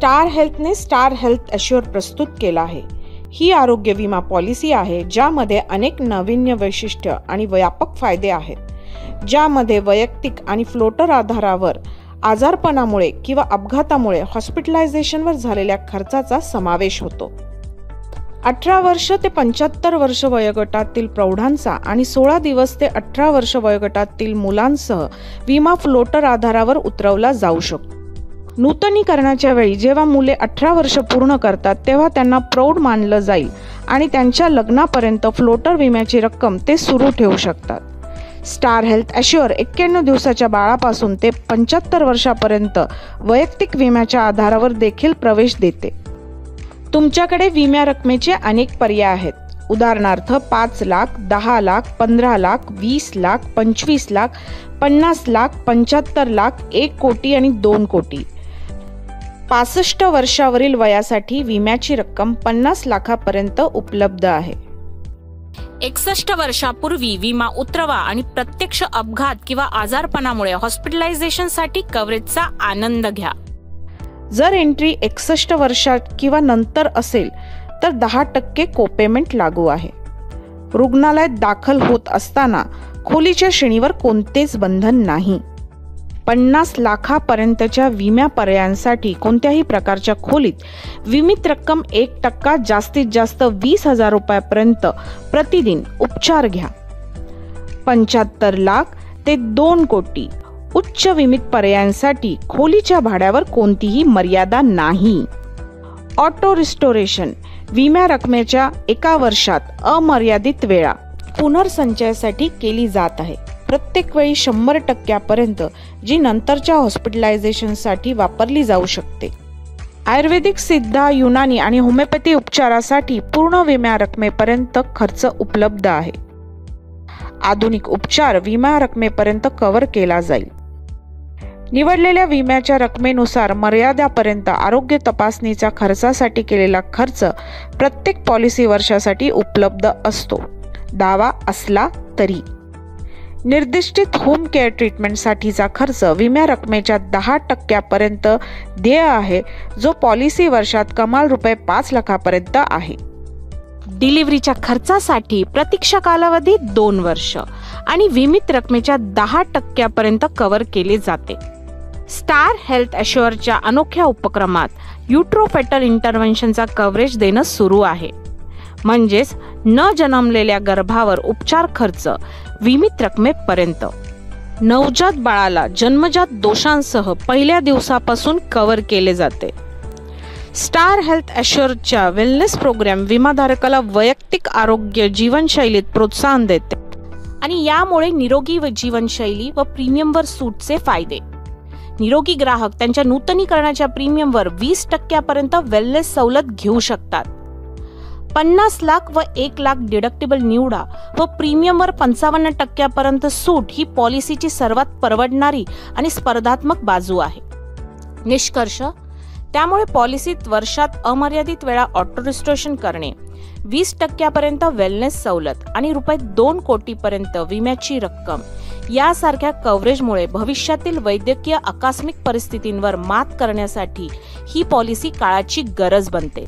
Star हेल्थने star health ॲश्युअर प्रस्तुत केला आहे। ही आरोग्य विमा पॉलिसी आहे ज्यामध्ये अनेक नाविन्य वैशिष्ट्य आणि व्यापक फायदे आहेत, ज्यामध्ये वैयक्तिक आणि फ्लोटर आधारावर आजारपणामुळे किंवा अपघातामुळे हॉस्पिटलायझेशनवर झालेल्या खर्चाचा समावेश होतो। 18 वर्ष ते 75 वर्ष वयोगटातील प्रौढांचा आणि 16 दिवस ते 18 वर्ष वयोगटातील मुलांसह विमा फ्लोटर आधारावर उतरवला जाऊ शकतो। नूतनीकरणाच्या वेळी जेव्हा मुले 18 वर्ष पूर्ण करतात तेव्हा त्यांना प्रौढ मानलं जाईल आणि त्यांच्या लग्नापर्यंत फ्लोटर विम्याची रक्कम ते सुरू ठेवू शकतात। स्टार हेल्थ ॲश्युअर 91 दिवसाच्या बाळापासून ते 75 वर्षापर्यंत वैयक्तिक विम्याच्या आधारावर देखील प्रवेश देते। तुमच्याकडे विम्या रकमेचे अनेक पर्याय आहेत, उदाहरणार्थ 5 लाख, 10 लाख, 15 लाख, 20 लाख, 25 लाख, 50 लाख, 75 लाख, 1 कोटी आणि 2 कोटी। 65 वर्षावरील वयासाठी विम्याची रक्कम 50 लाखापर्यंत उपलब्ध आहे। 61 वर्षापूर्वी विमा उतरवा आणि प्रत्यक्ष अपघात किंवा आजारपणामुळे हॉस्पिटलायझेशनसाठी कव्हरेजचा आनंद घ्या। जर एंट्री 61 वर्षात किंवा नंतर असेल तर 10% कोपेमेंट लागू आहे। रुग्णालयात दाखल होत असताना खोलीच्या श्रेणीवर कोणतेच बंधन नाही। 50 लाखापर्यंतच्या विम्या पर्यायांसाठी कोणत्याही प्रकारच्या खोलीत विमित रक्कम 1% जास्तीत जास्त 20,000 रुपयापर्यंत प्रतिदिन उपचार घ्या। 75 लाख ते 2 कोटी उच्च विमित पर्यायांसाठी खोलीच्या भाड्यावर कोणतीही मर्यादा नाही। ऑटो रिस्टोरेशन विम्या रकमेच्या 1 वर्षात अमर्यादित वेळा पुनर्संचयासाठी केली जात आहे, प्रत्येक वेळी 100% जी नंतरच्या हॉस्पिटलायझेशनसाठी वापरली जाऊ शकते। आयुर्वेदिक, सिद्ध, युनानी आणि होमिओपॅथी उपचारासाठी पूर्ण विम्या रकमेपर्यंत खर्च उपलब्ध आहे। आधुनिक उपचार विमा रकमेपर्यंत कव्हर केला जाईल। निवडलेल्या विम्याच्या रकमेनुसार मर्यादापर्यंत आरोग्य तपासणीच्या खर्चासाठी केलेला खर्च प्रत्येक पॉलिसी वर्षासाठी उपलब्ध असतो, दावा असला तरी। निर्दिष्टित होम केअर ट्रीटमेंटसाठीचा खर्च विम्या रकमेच्या 10% देय आहे, जो पॉलिसी वर्षात कमाल ₹5 लाखापर्यंत आहे। डिलिव्हरीच्या खर्चासाठी प्रतीक्षा कालावधी 2 वर्ष आणि विमित रकमेच्या 10% कव्हर केले जाते। स्टार हेल्थ ॲश्युअरच्या अनोख्या उपक्रमात युट्रोफेटल इंटरव्हेन्शनचा कव्हरेज देणं सुरू आहे, म्हणजेच न जन्मलेल्या गर्भावर उपचार खर्च विमित रकमेपर्यंत। नवजात बाळाला जन्मजात दोषांसह पहिल्या दिवसापासून कव्हर केले जाते। स्टार हेल्थ ॲश्युअरच्या वेलनेस प्रोग्राम विमाधारकाला वैयक्तिक आरोग्य जीवनशैलीत प्रोत्साहन देते आणि यामुळे निरोगी जीवनशैली व प्रीमियमवर सूटचे फायदे। निरोगी ग्राहक त्यांच्या नूतनीकरणाच्या प्रीमियमवर 20% पर्यंत वेलनेस सवलत घेऊ शकतात। 50 लाख व 1 लाख डिडक्टिबल निवडा व प्रीमियमवर 55% पर्यंत सूट ही पॉलिसीची सर्वात परवडणारी आणि स्पर्धात्मक बाजू आहे। निष्कर्ष, त्यामुळे पॉलिसीत वर्षात अमर्यादित वेळा ऑटो रिस्टोरेशन करणे, 20% पर्यंत वेलनेस सवलत आणि ₹2 कोटीपर्यंत विम्याची रक्कम यासारख्या कव्हरेजमुळे भविष्यातील वैद्यकीय आकस्मिक परिस्थितींवर मात करण्यासाठी ही पॉलिसी काळाची गरज बनते।